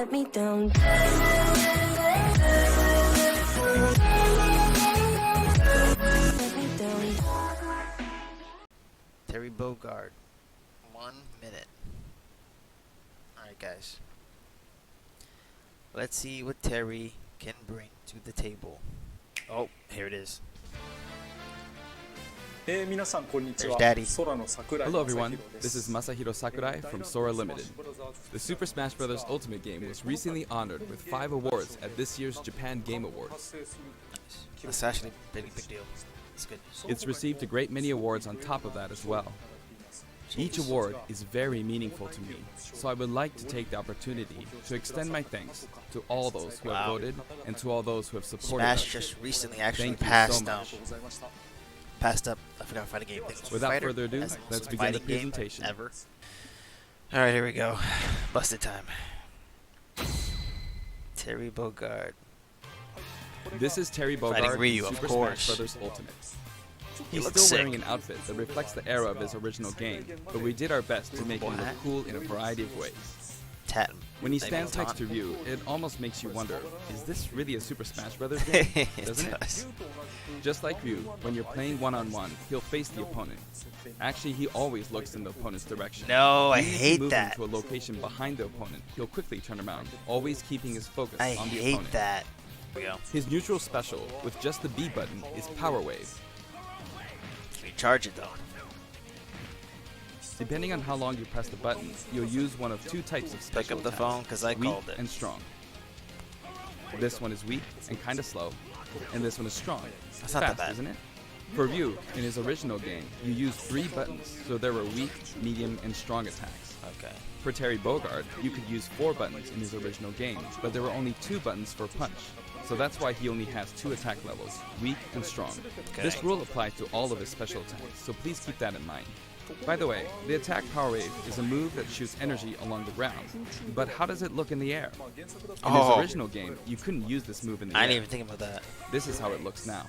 let me down. Terry Bogard. 1 minute. Alright, guys. Let's see what Terry can bring to the table. Oh, here it is. There's Daddy. Hello everyone, this is Masahiro Sakurai from Sora Limited. The Super Smash Bros. Ultimate game was recently honored with 5 awards at this year's Japan Game Awards. Nice. That's actually a big deal. It's good. It's received a great many awards on top of that as well. Each award is very meaningful to me, so I would like to take the opportunity to extend my thanks to all those who have voted and to all those who have supported us. Smash just recently actually Thank you passed so much. Passed up. I forgot fighting game. Without further ado, let's begin the presentation. Ever. All right, here we go. Busted time. Terry Bogard. This is Terry Fighting Bogard Ryu, in of Super course. Smash Bros. Ultimate. He's looks still sick. wearing an outfit that reflects the era of his original game, but we did our best to make him look cool in a variety of ways. Tat. When he stands next to Ryu, it almost makes you wonder, is this really a Super Smash Bros. Game? Doesn't it? Just like Ryu, when you're playing one-on-one, he'll face the opponent. Actually, he always looks in the opponent's direction. No, I Even if you hate move that. him to a location behind the opponent, he'll quickly turn around, always keeping his focus I on the hate opponent. that. Here we go. His neutral special, with just the B button, is Power Wave. Can we charge it though? Depending on how long you press the button, you'll use one of 2 types of special Pick up the attacks, phone because I weak called it. and strong. This one is weak and kind of slow, and this one is strong. That's not that Fast, bad. isn't it? For Ryu, in his original game, you used 3 buttons, so there were weak, medium, and strong attacks. Okay. For Terry Bogard, you could use 4 buttons in his original game, but there were only 2 buttons for punch, so that's why he only has 2 attack levels, weak and strong. Okay. This rule applies to all of his special attacks, so please keep that in mind. By the way, the attack Power Wave is a move that shoots energy along the ground, but how does it look in the air? In his original game, you couldn't use this move in the I air. didn't even think about that. This is how it looks now.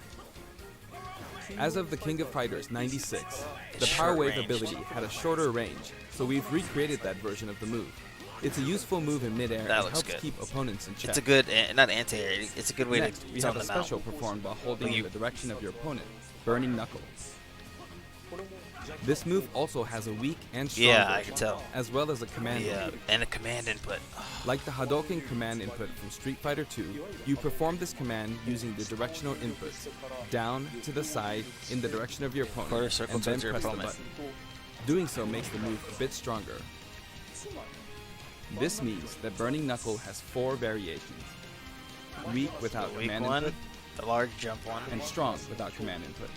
As of the King of Fighters 96, the It's Power short Wave range. ability had a shorter range, so we've recreated that version of the move. It's a useful move in midair That and looks helps good. keep opponents in check. It's a good, not anti-air. It's a good way Next, to we zone have a them out. special performed while holding Will in you- the direction of your opponent, Burning Knuckle. This move also has a weak and strong Yeah, I version, can tell. as well as a command Yeah, input. and a command input. Like the Hadouken command input from Street Fighter II, you perform this command using the directional inputs, down, to the side, in the direction of your opponent, Quarter circle and then towards your press the opponent. button. Doing so makes the move a bit stronger. This means that Burning Knuckle has 4 variations. Weak without Weak command one, input, the large jump one, and strong without command input.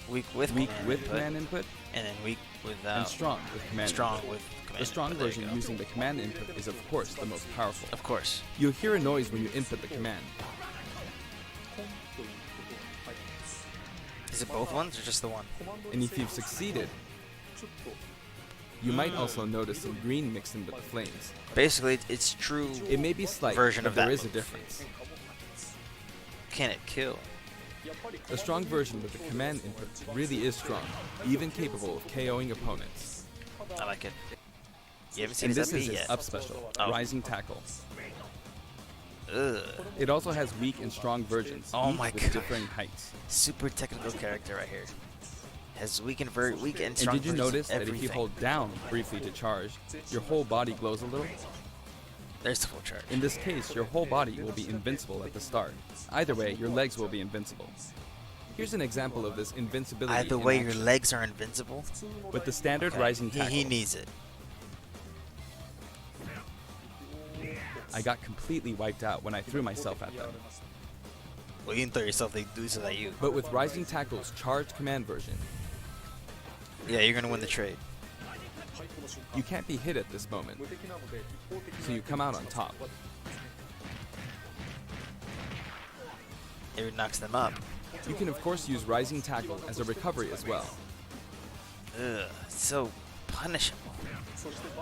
weak with Weak command with input, command input, and then weak without. and strong with command strong input. with command The strong input. There you version go. using the command input is of course the most powerful. Of course. You'll hear a noise when you input the command. Is it both ones or just the one? And if you've succeeded, you might also notice some green mixed in with the flames. Basically, it's true. It may be slight, Version but of there that is a move. difference. Can it kill? The strong version with the command input really is strong, even capable of KOing opponents. I like it. You haven't seen And his this is FB his yet. up special, Oh. Rising Tackle. Ugh. It also has weak and strong versions, Oh each my with God. differing heights. Super technical character right here. Has weak and And strong did you versions notice of that if you everything. hold down briefly to charge, your whole body glows a little? There's the full charge. In this case, your whole body will be invincible at the start. Either way, your legs will be invincible. Here's an example of this invincibility Either in way, your action. legs are invincible. With the standard Okay. Rising Tackle, He needs it. I got completely wiped out when I threw myself at them. Well, you didn't throw yourself, they do so that you. But with Rising Tackle's charged command version, Yeah, you're gonna win the trade. you can't be hit at this moment, so you come out on top. It knocks them up. You can of course use Rising Tackle as a recovery as well. Ugh, it's so punishable.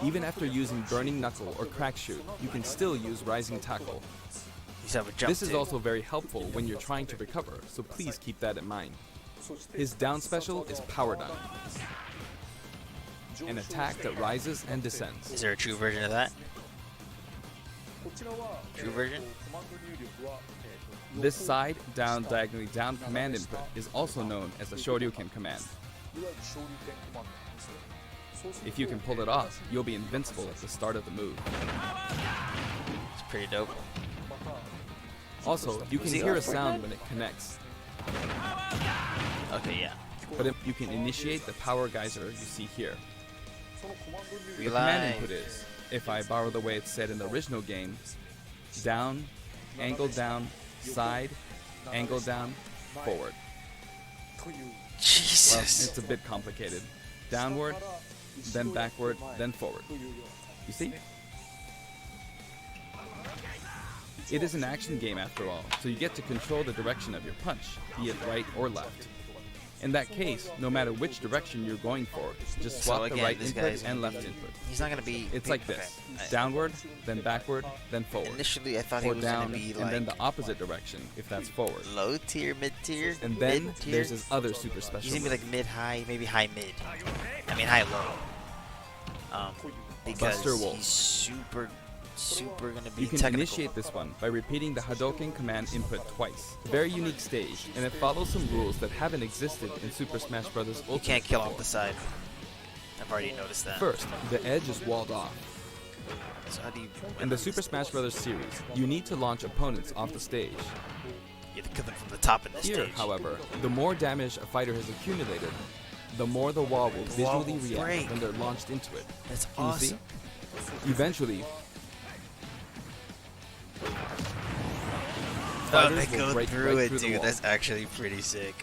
Even after using Burning Knuckle or Crack Shoot, you can still use Rising Tackle. You just have a jump This is too. also very helpful when you're trying to recover, so please keep that in mind. His down special is Power Dunk, an attack that rises and descends. Is there a true version of that? True version? This side, down, diagonally down command input is also known as the Shoryuken command. If you can pull it off, you'll be invincible at the start of the move. It's pretty dope. Also, you can hear a sound when it connects, Okay, yeah. but you can initiate the power geyser you see here. The Realize. command input is, if I borrow the way it's said in the original game, down, angle down, side, angle down, forward. Well, Jesus. it's a bit complicated. Downward, then backward, then forward. You see? It is an action game after all, so you get to control the direction of your punch, be it right or left. In that case, no matter which direction you're going for, just swap So the again, right this input guy's and gonna left be- input. He's not gonna be. It's like this: Okay. downward, then backward, then forward. Initially, I thought he Or was down, gonna be and then like the opposite direction, if that's forward. low tier, mid tier, And then mid-tier. there's his other super special He's gonna be move. like mid high, maybe high mid. I mean high low. Because Buster Wolf. he's super gonna be You can technical. initiate this one by repeating the Hadouken command input twice. A very unique stage, and it follows some rules that haven't existed in Super Smash Bros. Ultimate You can't kill off before. the side. I've already noticed that. First, the edge is walled off. So how do you In the Super Smash Bros. Series, you need to launch opponents off the stage. You have to kill them from the top of the Here, stage. however, the more damage a fighter has accumulated, the more the wall will The wall visually will react break. when they're launched into it. That's Can you see? awesome. Eventually, Oh, fighters they will go break through right it, through the dude. wall. That's actually pretty sick.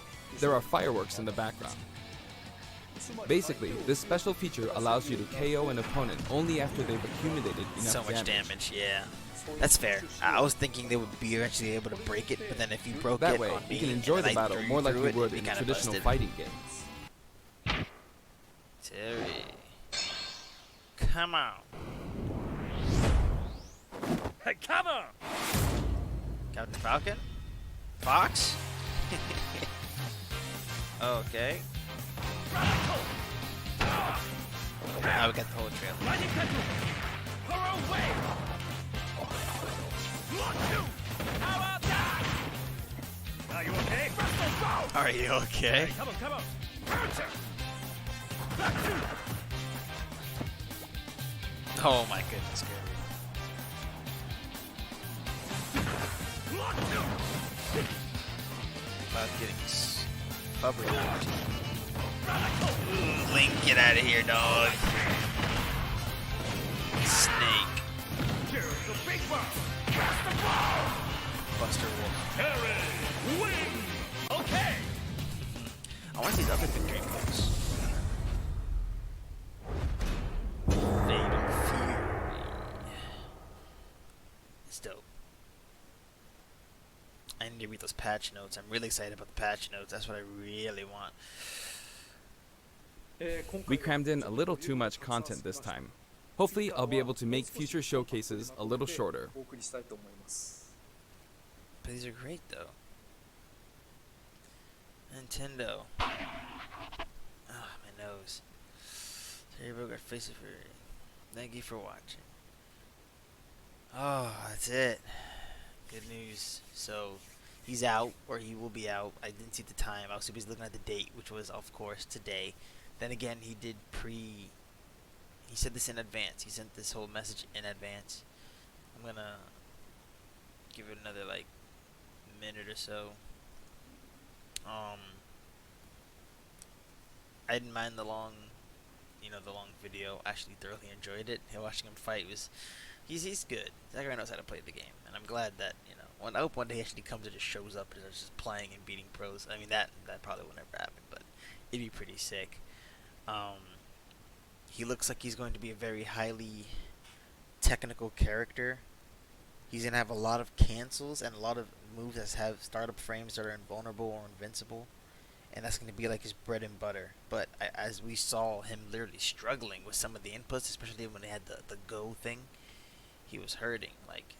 There are fireworks in the background. Basically, this special feature allows you to KO an opponent only after they've accumulated enough So much damage, yeah. That's fair. I was thinking they would be eventually able to break it, but then if you broke That it way, on you me can enjoy and the I battle threw more like through you it, would it'd be in a kinda traditional busted. fighting game. Terry. Come on. Hey, come on! Captain Falcon? Fox? Okay. Now we got the whole trail. Are you okay? Are you okay? Come on, come on! Oh my goodness, Kirby. About getting covered out. Ooh, Link, get out of here, dog. Snake. Buster Wolf. Terry, win! Okay! I want these other victory moves. Fatal Fury. It's dope. I need to read those patch notes. I'm really excited about the patch notes. That's what I really want. We crammed in a little too much content this time. Hopefully, I'll be able to make future showcases a little shorter. But these are great, though. Nintendo. Ah, my nose. Terry Bogard Face of Fury. Thank you for watching. Oh, that's it. Good news. So, he's out, or he will be out. I didn't see the time. I was too busy looking at the date, which was, of course, today. Then again, he did he said this in advance. He sent this whole message in advance. I'm gonna give it another, like, minute or so. I didn't mind the long video. Actually thoroughly enjoyed it. Watching him fight was, he's good. Ackeron knows how to play the game, and I'm glad that, I hope one day he actually comes and just shows up and is just playing and beating pros. I mean, that probably will never happen, but it'd be pretty sick. He looks like he's going to be a very highly technical character. He's going to have a lot of cancels and a lot of moves that have startup frames that are invulnerable or invincible. And that's going to be like his bread and butter. But as we saw him literally struggling with some of the inputs, especially when he had the go thing, he was hurting. Like,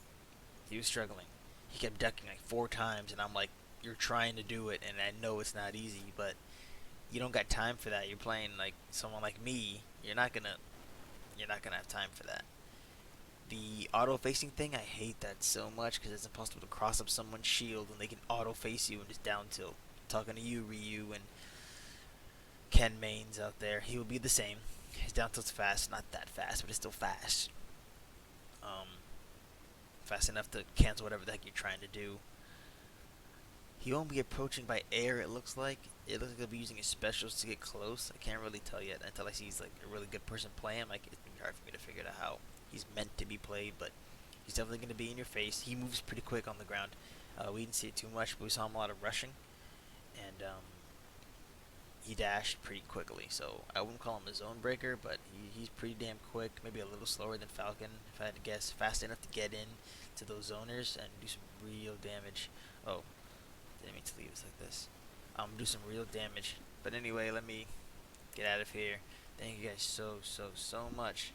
he was struggling. He kept ducking like 4 times, and I'm like, you're trying to do it, and I know it's not easy, but you don't got time for that. You're playing like someone like me. You're not gonna have time for that. The auto-facing thing, I hate that so much because it's impossible to cross up someone's shield and they can auto-face you and just down tilt. Talking to you, Ryu, and Ken Mains out there, he will be the same. His down tilt's fast, not that fast, but it's still fast. Fast enough to cancel whatever the heck you're trying to do. He won't be approaching by air, it looks like. It looks like he'll be using his specials to get close. I can't really tell yet until I see he's like a really good person playing him. Like, it's gonna be hard for me to figure out how he's meant to be played, but he's definitely going to be in your face. He moves pretty quick on the ground. We didn't see it too much, but we saw him a lot of rushing, and he dashed pretty quickly. So I wouldn't call him a zone breaker, but he's pretty damn quick. Maybe a little slower than Falcon, if I had to guess. Fast enough to get in to those zoners and do some real damage. Oh, didn't mean to leave us like this. Do some real damage. But anyway, let me get out of here. Thank you guys so much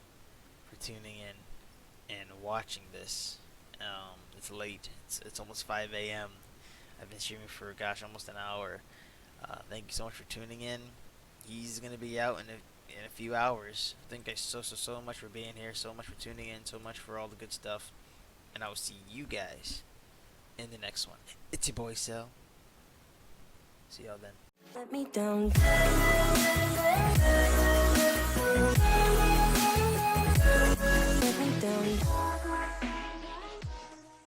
for tuning in and watching this. It's late. It's almost 5 a.m. I've been streaming for, gosh, almost an hour. Thank you so much for tuning in. He's gonna be out in a few hours. Thank you guys so much for being here. So much for tuning in. So much for all the good stuff. And I will see you guys in the next one. It's your boy Cell. See y'all then. Let me down.